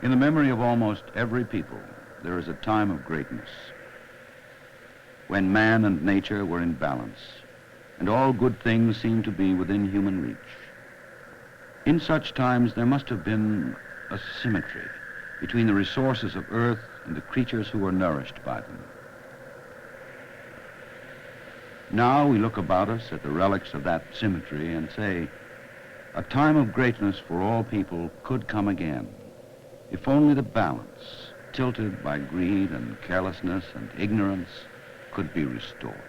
In the memory of almost every people, there is a time of greatness when man and nature were in balance and all good things seemed to be within human reach. In such times, there must have been a symmetry between the resources of earth and the creatures who were nourished by them. Now we look about us at the relics of that symmetry and say, a time of greatness for all people could come again, if only the balance, tilted by greed and carelessness and ignorance, could be restored.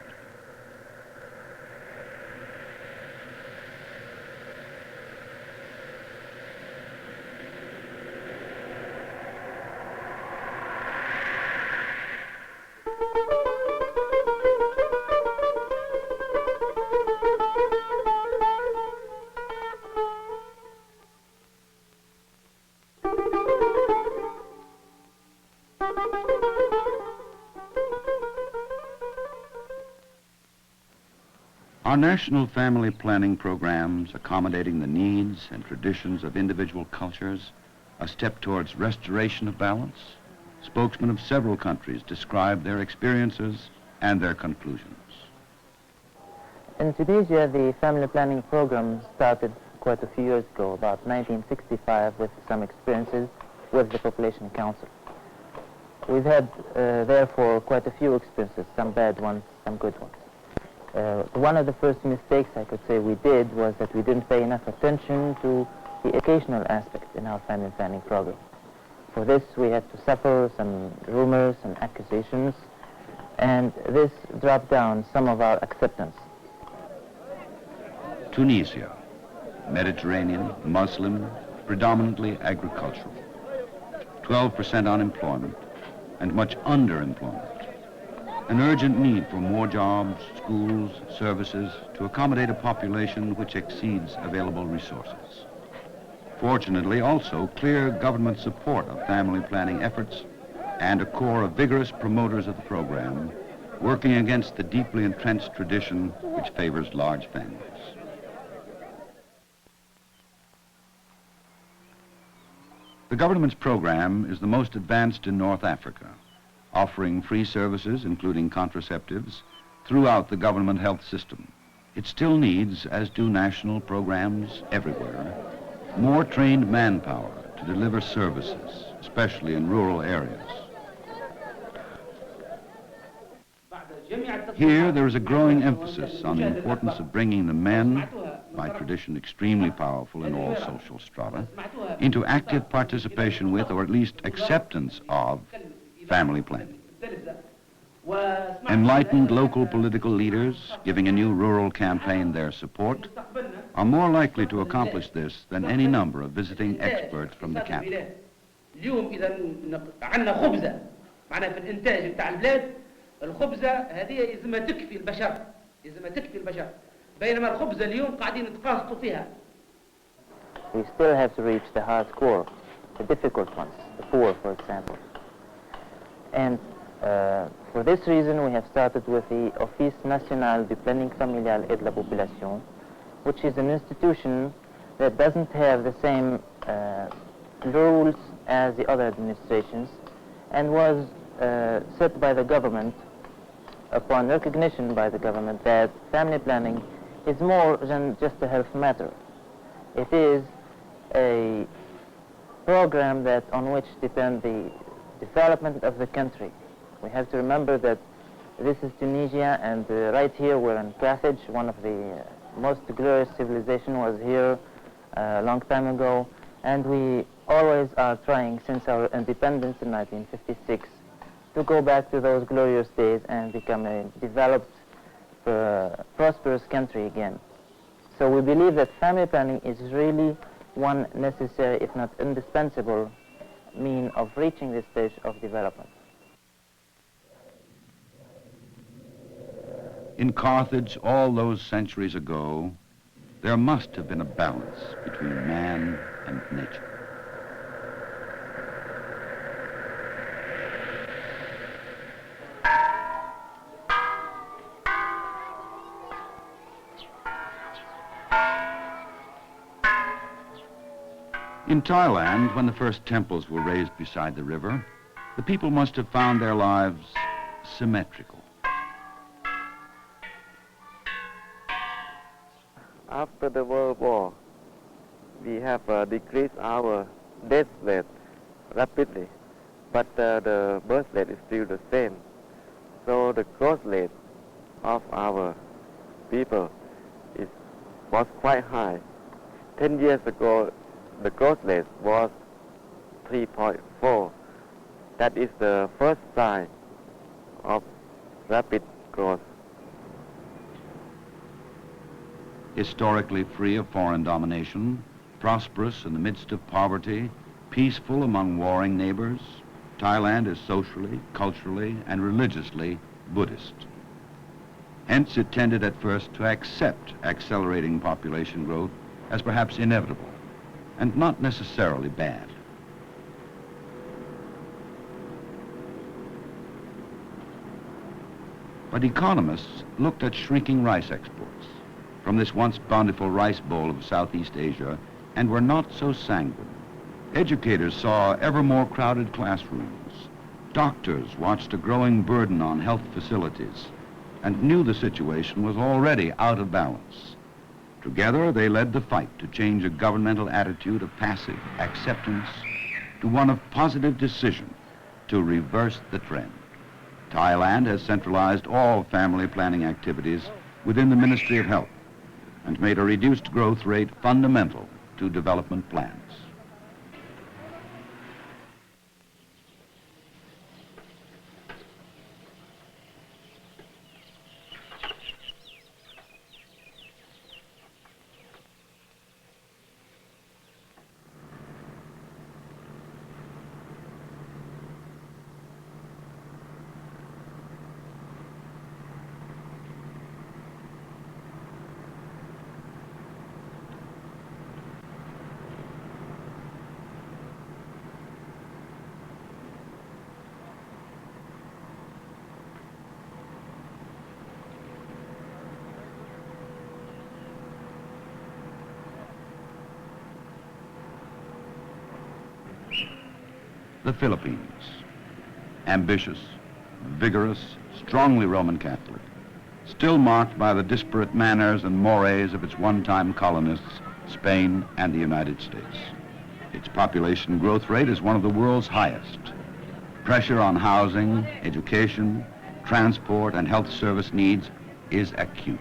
Our national family planning programs accommodating the needs and traditions of individual cultures, a step towards restoration of balance, spokesmen of several countries describe their experiences and their conclusions. In Tunisia, the family planning program started quite a few years ago, about 1965, with some experiences with the Population Council. We've had, therefore, quite a few experiences, some bad ones, some good ones. One of the first mistakes I could say we did was that we didn't pay enough attention to the educational aspect in our family planning program. For this, we had to suffer some rumors and accusations, and this dropped down some of our acceptance. Tunisia, Mediterranean, Muslim, predominantly agricultural. 12% unemployment and much underemployment. An urgent need for more jobs, schools, services to accommodate a population which exceeds available resources. Fortunately, also clear government support of family planning efforts and a core of vigorous promoters of the program working against the deeply entrenched tradition which favors large families. The government's program is the most advanced in North Africa, offering free services, including contraceptives, throughout the government health system. It still needs, as do national programs everywhere, more trained manpower to deliver services, especially in rural areas. Here, there is a growing emphasis on the importance of bringing the men, by tradition extremely powerful in all social strata, into active participation with, or at least acceptance of, family planning. Enlightened local political leaders, giving a new rural campaign their support, are more likely to accomplish this than any number of visiting experts from the capital. الخبزة هذه يلزمها تكفي البشر، يلزمها تكفي البشر، بينما الخبزة اليوم قاعدين نتقاسطوا فيها. We still have to reach the hardcore, the difficult ones, the poor, for example. And for this reason, we have started with the Office National du Planning Familial et de la Population, which is an institution that doesn't have the same rules as the other administrations, and was set by the government upon recognition by the government that family planning is more than just a health matter. It is a program that on which depend the development of the country. We have to remember that this is Tunisia, and right here we're in Carthage. One of the most glorious civilization was here a long time ago, and we always are trying since our independence in 1956 to go back to those glorious days and become a developed, prosperous country again. So we believe that family planning is really one necessary, if not indispensable, mean of reaching this stage of development. In Carthage, all those centuries ago, there must have been a balance between man and nature. In Thailand, when the first temples were raised beside the river, the people must have found their lives symmetrical. After the World War, we have decreased our death rate rapidly, but the birth rate is still the same. So the growth rate of our people was quite high. 10 years ago, the growth rate was 3.4. That is the first sign of rapid growth. Historically free of foreign domination, prosperous in the midst of poverty, peaceful among warring neighbors, Thailand is socially, culturally, and religiously Buddhist. Hence, it tended at first to accept accelerating population growth as perhaps inevitable and not necessarily bad. But economists looked at shrinking rice exports from this once bountiful rice bowl of Southeast Asia and were not so sanguine. Educators saw ever more crowded classrooms. Doctors watched a growing burden on health facilities and knew the situation was already out of balance. Together, they led the fight to change a governmental attitude of passive acceptance to one of positive decision to reverse the trend. Thailand has centralized all family planning activities within the Ministry of Health and made a reduced growth rate fundamental to development plans. The Philippines, ambitious, vigorous, strongly Roman Catholic, still marked by the disparate manners and mores of its one-time colonists, Spain and the United States. Its population growth rate is one of the world's highest. Pressure on housing, education, transport, and health service needs is acute.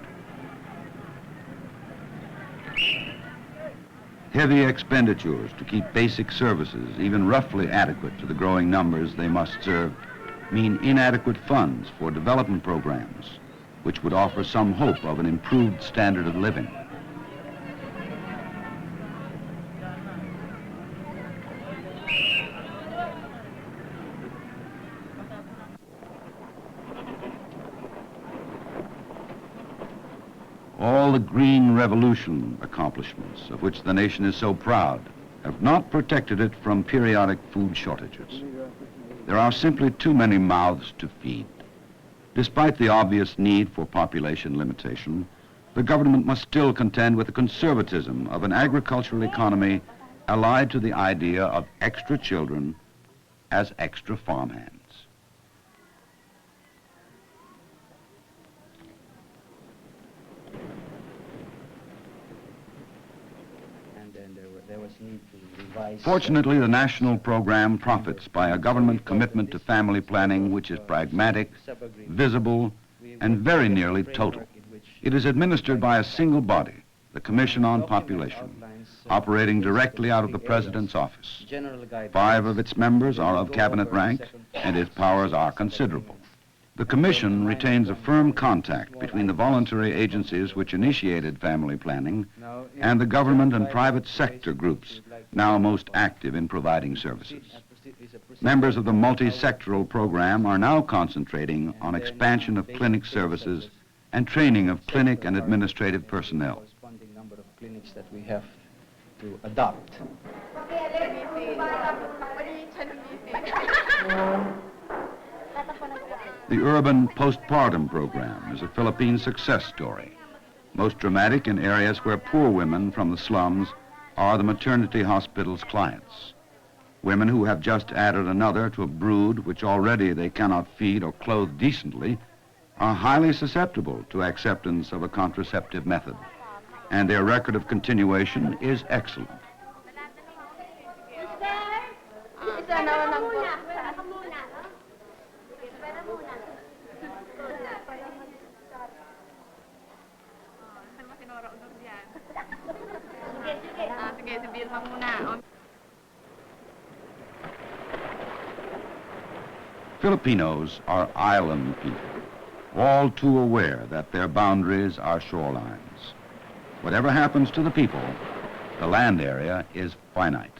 Heavy expenditures to keep basic services even roughly adequate to the growing numbers they must serve mean inadequate funds for development programs, which would offer some hope of an improved standard of living. All the Green Revolution accomplishments of which the nation is so proud have not protected it from periodic food shortages. There are simply too many mouths to feed. Despite the obvious need for population limitation, the government must still contend with the conservatism of an agricultural economy allied to the idea of extra children as extra farmhands. Fortunately, the national program profits by a government commitment to family planning which is pragmatic, visible, and very nearly total. It is administered by a single body, the Commission on Population, operating directly out of the President's office. 5 of its members are of cabinet rank, and its powers are considerable. The Commission retains a firm contact between the voluntary agencies which initiated family planning and the government and private sector groups now most active in providing services. Members of the multi-sectoral program are now concentrating on expansion of clinic services and training of clinic and administrative personnel. Corresponding number of clinics that we have to adopt. The urban postpartum program is a Philippine success story, most dramatic in areas where poor women from the slums are the maternity hospital's clients. Women who have just added another to a brood which already they cannot feed or clothe decently are highly susceptible to acceptance of a contraceptive method, and their record of continuation is excellent. Filipinos are island people, all too aware that their boundaries are shorelines. Whatever happens to the people, the land area is finite.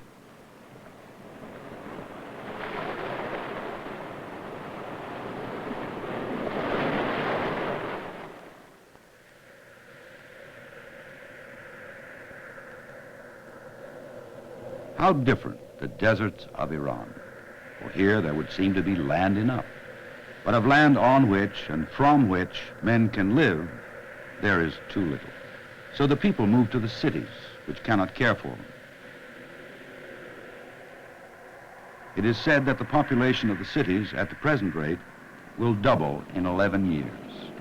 How different the deserts of Iran. For here there would seem to be land enough. But of land on which and from which men can live, there is too little. So the people move to the cities, which cannot care for them. It is said that the population of the cities at the present rate will double in 11 years.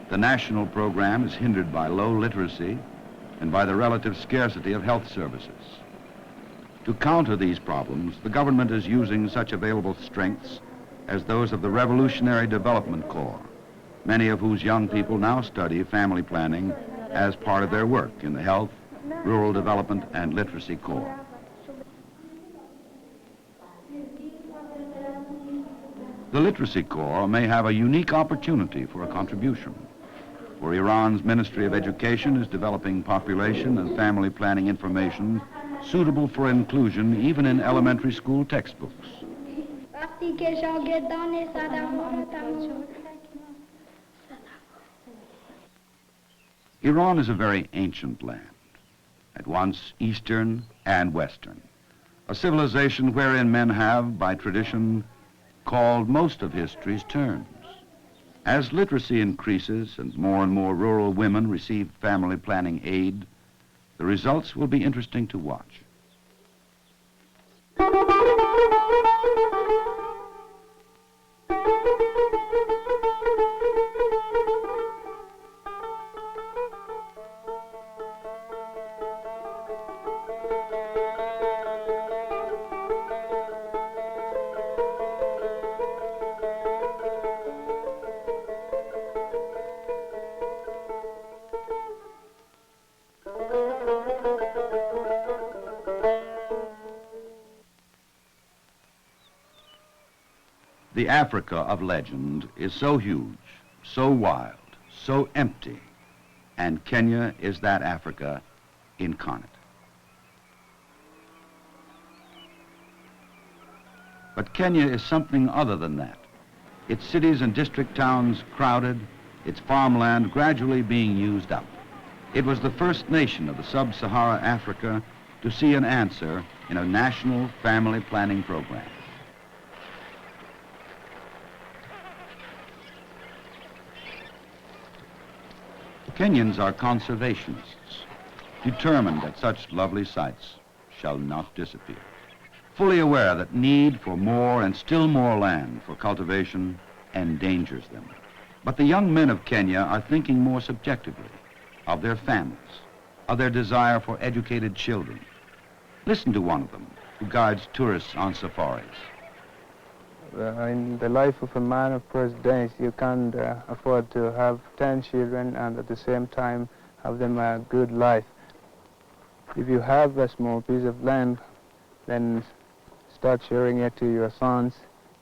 The national program is hindered by low literacy and by the relative scarcity of health services. To counter these problems, the government is using such available strengths as those of the Revolutionary Development Corps, many of whose young people now study family planning as part of their work in the Health, Rural Development, and Literacy Corps. The Literacy Corps may have a unique opportunity for a contribution, for Iran's Ministry of Education is developing population and family planning information suitable for inclusion even in elementary school textbooks. Iran is a very ancient land, at once Eastern and Western, a civilization wherein men have, by tradition, called most of history's turns. As literacy increases and more rural women receive family planning aid, the results will be interesting to watch. The Africa of legend is so huge, so wild, so empty, and Kenya is that Africa incarnate. But Kenya is something other than that. Its cities and district towns crowded, its farmland gradually being used up. It was the first nation of the sub-Sahara Africa to see an answer in a national family planning program. Kenyans are conservationists, determined that such lovely sites shall not disappear, fully aware that need for more and still more land for cultivation endangers them. But the young men of Kenya are thinking more subjectively of their families, of their desire for educated children. Listen to one of them who guides tourists on safaris. In the life of a man of present days, you can't afford to have 10 children and at the same time have them a good life. If you have a small piece of land, then start sharing it to your sons.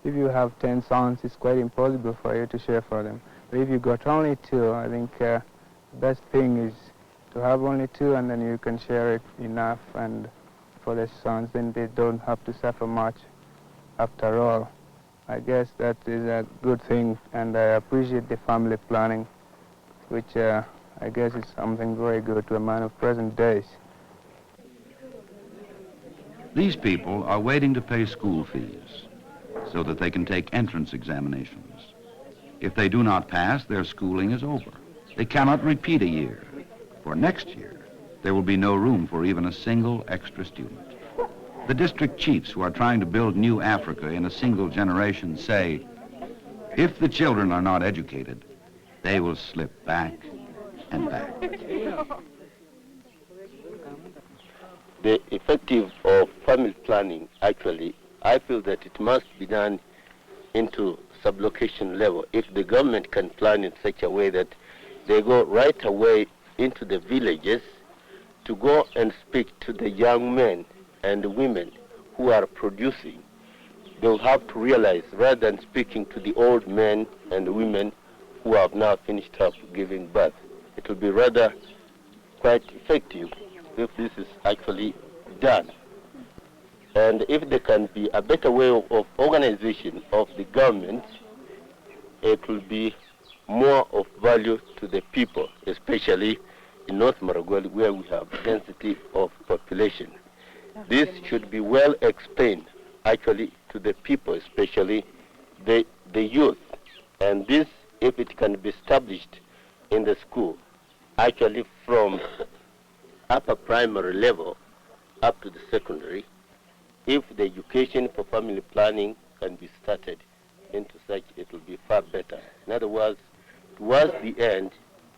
If you have 10 sons, it's quite impossible for you to share for them. But if you got only 2, I think the best thing is to have only 2, and then you can share it enough, and for the sons, then they don't have to suffer much after all. I guess that is a good thing, and I appreciate the family planning, which I guess is something very good to a man of present days. These people are waiting to pay school fees so that they can take entrance examinations. If they do not pass, their schooling is over. They cannot repeat a year. For next year, there will be no room for even a single extra student. The district chiefs who are trying to build new Africa in a single generation say, if the children are not educated, they will slip back and back. The effective of family planning, actually, I feel that it must be done into sublocation level. If the government can plan in such a way that they go right away into the villages to go and speak to the young men and women who are producing, they'll have to realize, rather than speaking to the old men and women who have now finished up giving birth, it will be rather quite effective if this is actually done. And if there can be a better way of organization of the government, it will be more of value to the people, especially in North Maragoli, where we have density of population. This should be well explained, actually, to the people, especially the youth. And this, if it can be established in the school, actually from upper primary level up to the secondary, if the education for family planning can be started into such, it will be far better. In other words, towards the end,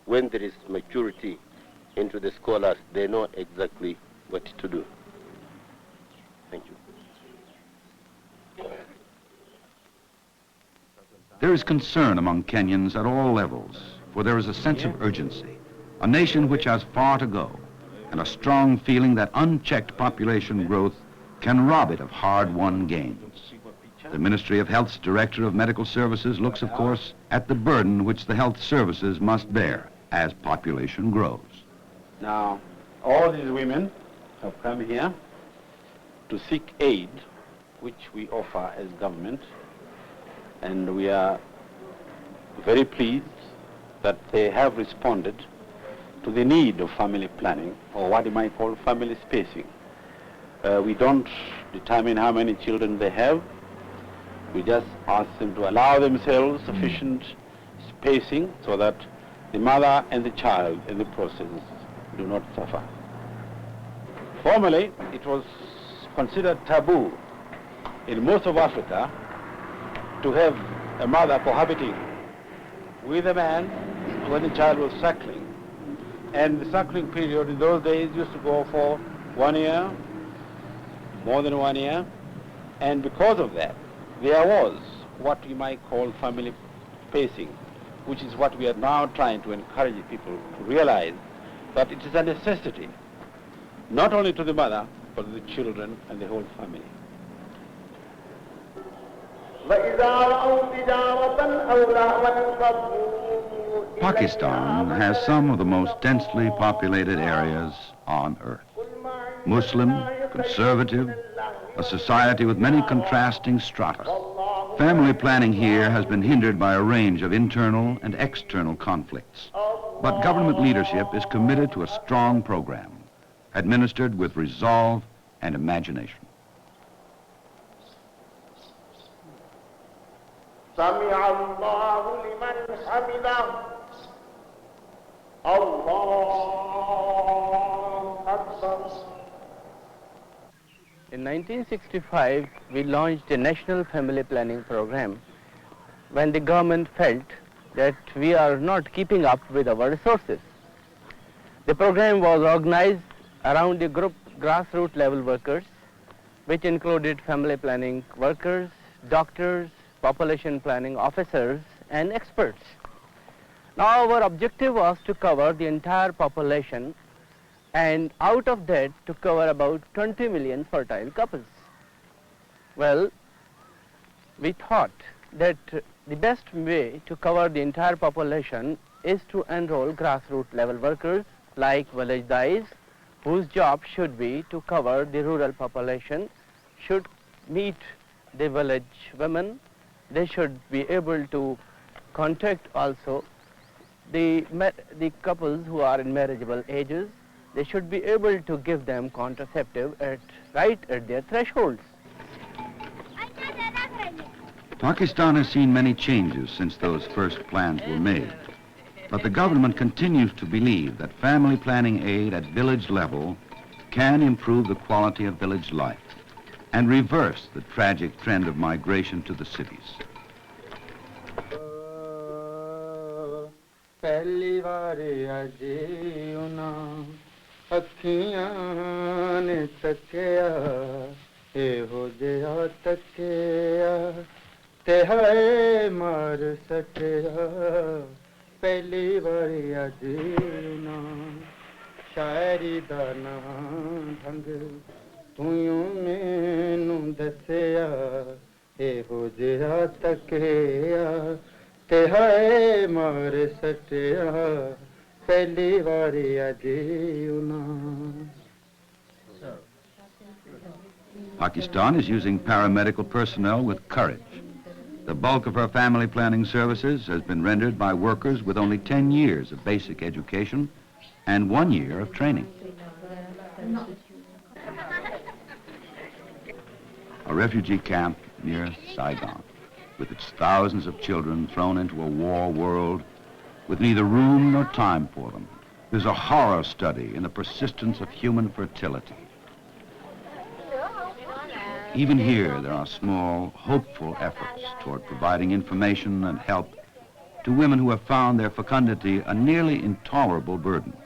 when there is maturity into the scholars, they know exactly what to do. Thank you. There is concern among Kenyans at all levels, for there is a sense of urgency, a nation which has far to go, and a strong feeling that unchecked population growth can rob it of hard-won gains. The Ministry of Health's Director of Medical Services looks, of course, at the burden which the health services must bear as population grows. Now, all these women have come here to seek aid, which we offer as government, and we are very pleased that they have responded to the need of family planning, or what you might call family spacing. We don't determine how many children they have. We just ask them to allow themselves sufficient spacing so that the mother and the child in the process do not suffer. Formerly, it was considered taboo in most of Africa to have a mother cohabiting with a man when the child was suckling. And the suckling period in those days used to go for 1 year, more than 1 year. And because of that, there was what we might call family spacing, which is what we are now trying to encourage people to realize that it is a necessity, not only to the mother, but to the children and the whole family. Pakistan has some of the most densely populated areas on earth. Muslim, conservative, a society with many contrasting strata. Family planning here has been hindered by a range of internal and external conflicts. But government leadership is committed to a strong program, administered with resolve and imagination. سمع الله لمن حمده الله أكبر. In 1965, we launched a national family planning program when the government felt that we are not keeping up with our resources. The program was organized around a group grassroots level workers, which included family planning workers, doctors, population planning officers, and experts. Now our objective was to cover the entire population, and out of that to cover about 20 million fertile couples. Well, we thought that the best way to cover the entire population is to enroll grassroots level workers like village dais, whose job should be to cover the rural population, should meet the village women. They should be able to contact also the couples who are in marriageable ages. They should be able to give them contraceptive right at their thresholds. Pakistan has seen many changes since those first plans were made. But the government continues to believe that family planning aid at village level can improve the quality of village life and reverse the tragic trend of migration to the cities. पहली बार अजे उना अखियां ने तकिया ए हो जया तकिया ते हाय मार सकिया पहली बार अजे उना शायरी दा ना ढंग तूं मैनू दसिया ए हो जया तकिया ते हाय मार सटिया पहली बारी अजे उना. Pakistan is using paramedical personnel with courage. The bulk of her family planning services has been rendered by workers with only 10 years of basic education and 1 year of training. A refugee camp near Saigon, with its thousands of children thrown into a war world with neither room nor time for them, is a horror study in the persistence of human fertility. Even here, there are small, hopeful efforts toward providing information and help to women who have found their fecundity a nearly intolerable burden.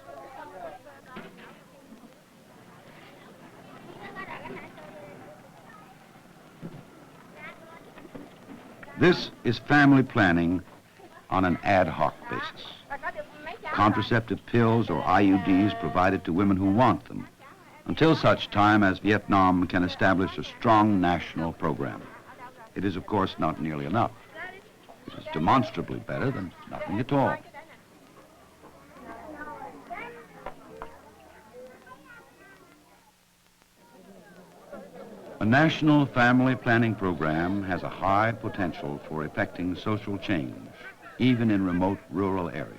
This is family planning on an ad hoc basis. Contraceptive pills or IUDs provided to women who want them, until such time as Vietnam can establish a strong national program. It is, of course, not nearly enough. It is demonstrably better than nothing at all. A national family planning program has a high potential for effecting social change, even in remote rural areas.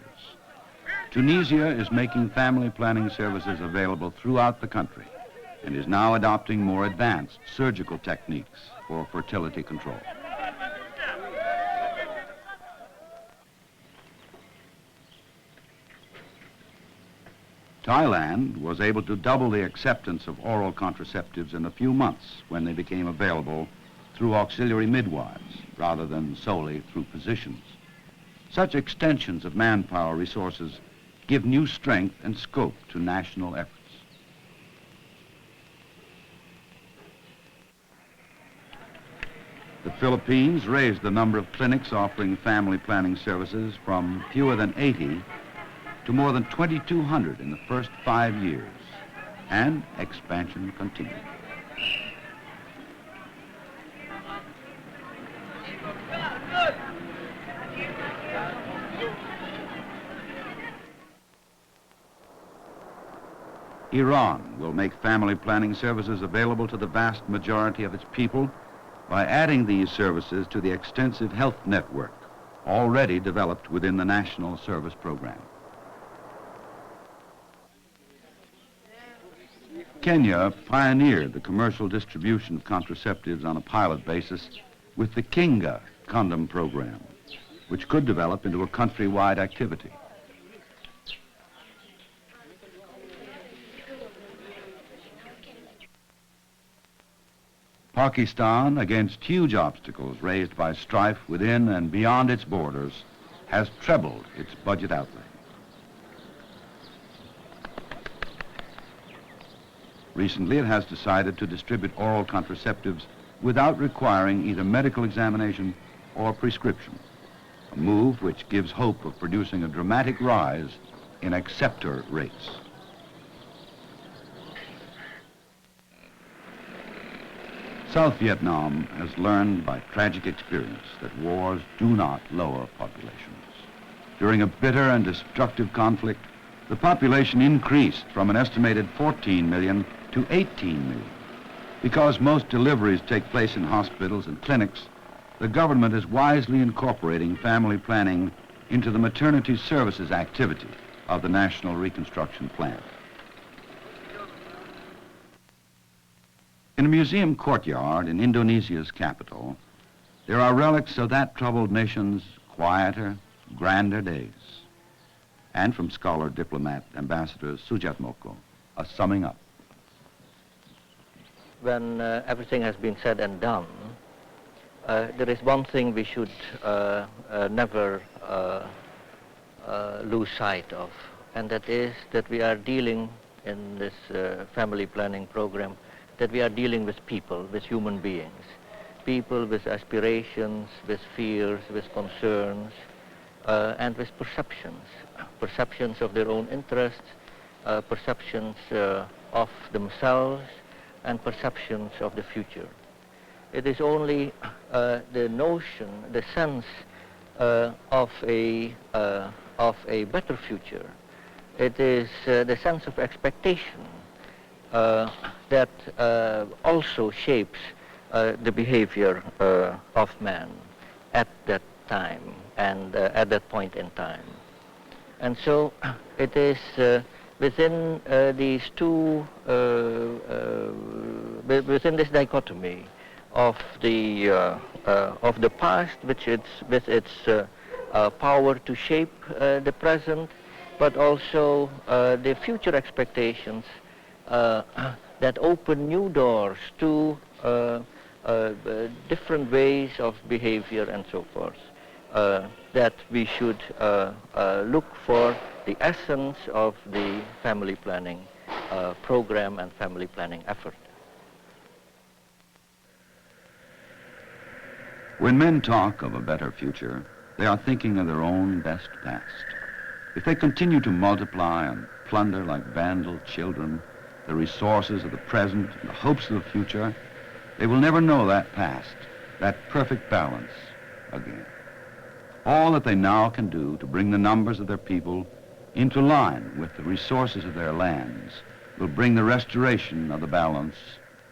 Tunisia is making family planning services available throughout the country and is now adopting more advanced surgical techniques for fertility control. Thailand was able to double the acceptance of oral contraceptives in a few months when they became available through auxiliary midwives rather than solely through physicians. Such extensions of manpower resources give new strength and scope to national efforts. The Philippines raised the number of clinics offering family planning services from fewer than 80 to more than 2,200 in the first 5 years, and expansion continued. Iran will make family planning services available to the vast majority of its people by adding these services to the extensive health network already developed within the National Service Program. Kenya pioneered the commercial distribution of contraceptives on a pilot basis with the Kinga condom program, which could develop into a countrywide activity. Pakistan, against huge obstacles raised by strife within and beyond its borders, has trebled its budget outlay. Recently, it has decided to distribute oral contraceptives without requiring either medical examination or prescription, a move which gives hope of producing a dramatic rise in acceptor rates. South Vietnam has learned by tragic experience that wars do not lower populations. During a bitter and destructive conflict, the population increased from an estimated 14 million to 18 million. Because most deliveries take place in hospitals and clinics, the government is wisely incorporating family planning into the maternity services activity of the National Reconstruction Plan. In a museum courtyard in Indonesia's capital, there are relics of that troubled nation's quieter, grander days. and from scholar, diplomat, Ambassador Sujat Moko, a summing up. When everything has been said and done, there is one thing we should never lose sight of, and that is that we are dealing in this family planning program, that we are dealing with people, with human beings, people with aspirations, with fears, with concerns, and with perceptions of their own interests, perceptions of themselves, and perceptions of the future. It is only the notion, the sense of a better future. It is the sense of expectation that also shapes the behavior of man at that time and at that point in time. And so it is within these two, within this dichotomy of the past, with its power to shape the present, but also the future expectations that open new doors to different ways of behavior and so forth, that we should look for the essence of the family planning program and family planning effort. When men talk of a better future, they are thinking of their own best past. If they continue to multiply and plunder like vandal children the resources of the present and the hopes of the future, they will never know that past, that perfect balance again. All that they now can do to bring the numbers of their people into line with the resources of their lands will bring the restoration of the balance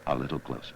a little closer.